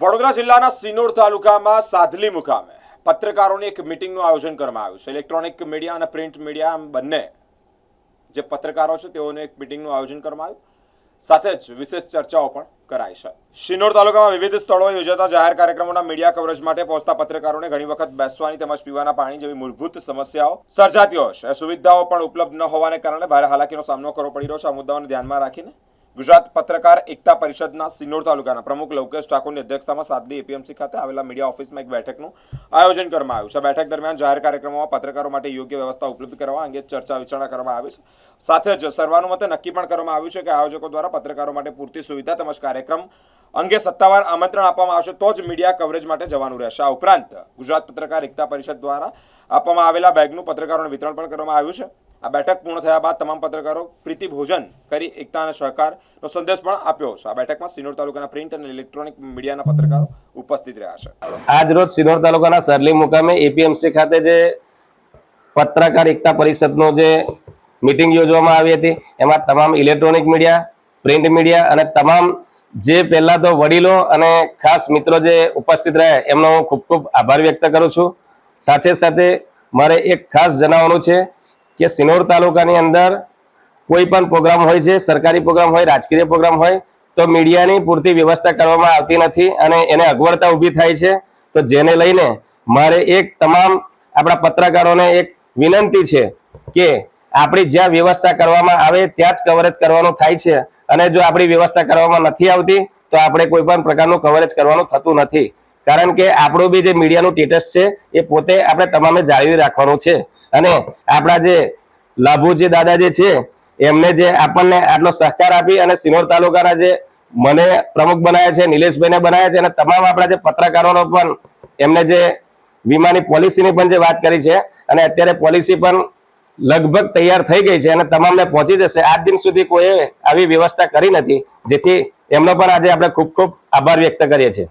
વડોદરા જિલ્લાના સિનોર તાલુકામાં સાધલી મુકામે પત્રકારોની એક મીટિંગનું આયોજન કરવામાં આવ્યું છે। ઇલેક્ટ્રોનિક મીડિયા અને પ્રિન્ટ મીડિયા આમ બંને જે પત્રકારો છે તેઓને એક મીટિંગનું આયોજન કરવામાં આવ્યું। સાથે જ વિશેષ ચર્ચાઓ પણ કરાઈ છે। સિનોર તાલુકામાં વિવિધ સ્થળોએ યોજાતા જાહેર કાર્યક્રમોના મીડિયા કવરેજ માટે પહોંચતા પત્રકારોને ઘણી વખત બેસવાની તેમજ પીવાના પાણી જેવી મૂળભૂત સમસ્યાઓ સર્જાતી હોય છે। સુવિધાઓ પણ ઉપલબ્ધ ન હોવાને કારણે ભારે હાલાકીનો સામનો કરવો પડી રહ્યો છે। આ મુદ્દાઓને ધ્યાનમાં રાખીને ગુજરાત પત્રકાર એકતા પરિષદના સિનોર તાલુકાના પ્રમુખ લવકેશ ઠાકોરની અધ્યક્ષતામાં સાદલી એપીએમસી ખાતે આવેલા મીડિયા ઓફિસમાં એક બેઠકનું આયોજન કરવામાં આવ્યું છે। બેઠક દરમિયાન જાહેર કાર્યક્રમોમાં પત્રકારો માટે યોગ્ય વ્યવસ્થા ઉપલબ્ધ કરવા અંગે ચર્ચા વિચારણા કરવામાં આવી છે। સાથે જ સર્વાનુમતે નક્કી પણ કરવામાં આવ્યું છે કે આયોજકો દ્વારા પત્રકારો માટે પૂરતી સુવિધા તેમજ કાર્યક્રમ અંગે સત્તાવાર આમંત્રણ આપવામાં આવશે તો જ મીડિયા કવરેજ માટે જવાનું રહેશે। આ ઉપરાંત ગુજરાત પત્રકાર એકતા પરિષદ દ્વારા આપવામાં આવેલા બેગનું પત્રકારોને વિતરણ પણ કરવામાં આવ્યું છે। આ બેઠક પૂર્ણ થયા બાદ તમામ પત્રકારો પ્રીતિ ભોજન કરી એકતા અને સહકારનો સંદેશ પણ આપ્યો છે। આ બેઠકમાં સિનોર તાલુકાના પ્રિન્ટ અને ઇલેક્ટ્રોનિક મીડિયાના પત્રકારો ઉપસ્થિત રહ્યા છે। આજ રોજ સિનોર તાલુકાના સરલી મુકામે એપીએમસી ખાતે જે પત્રકાર એકતા પરિષદનો જે મીટિંગ યોજવામાં આવી હતી એમાં તમામ ઇલેક્ટ્રોનિક મીડિયા, પ્રિન્ટ મીડિયા અને તમામ જે પહેલા તો વડીલો અને ખાસ મિત્રો જે ઉપસ્થિત રહ્યા એમનો હું ખૂબ ખૂબ આભાર વ્યક્ત કરું છું। સાથે સાથે મારે એક ખાસ જણાવવાનું છે કે સિનોર તાલુકાની અંદર કોઈ પણ પ્રોગ્રામ હોય છે, સરકારી પ્રોગ્રામ હોય, રાજકીય પ્રોગ્રામ હોય તો મીડિયાની પૂરતી વ્યવસ્થા કરવામાં આવતી નથી અને એને અગવડતા ઊભી થાય છે। તો જેને લઈને મારે એક તમામ આપણા પત્રકારોને એક વિનંતી છે કે આપણી જ્યાં વ્યવસ્થા કરવામાં આવે ત્યાં જ કવરેજ કરવાનું થાય છે અને જો આપણી વ્યવસ્થા કરવામાં નથી આવતી તો આપણે કોઈ પણ પ્રકારનું કવરેજ કરવાનું થતું નથી। કારણ કે આપણું બી જે મીડિયાનું સ્ટેટસ છે એ પોતે આપણે તમામે જાળવી રાખવાનું છે અને આપણા જે લાભુજી દાદા જે છે એમને જે આપણને આટલો સહકાર આપી અને સિનોર તાલુકાના જે મને પ્રમુખ બનાવ્યા છે, નિલેશભાઈને બનાવ્યા છે અને તમામ આપણા જે પત્રકારોનો પણ એમને જે વીમાની પોલિસીની પણ જે વાત કરી છે અને અત્યારે પોલિસી પણ લગભગ તૈયાર થઈ ગઈ છે અને તમામને પહોંચી જશે। આજ દિન સુધી કોઈએ આવી વ્યવસ્થા કરી નથી, જેથી એમનો પણ આજે આપણે ખૂબ ખૂબ આભાર વ્યક્ત કરીએ છીએ।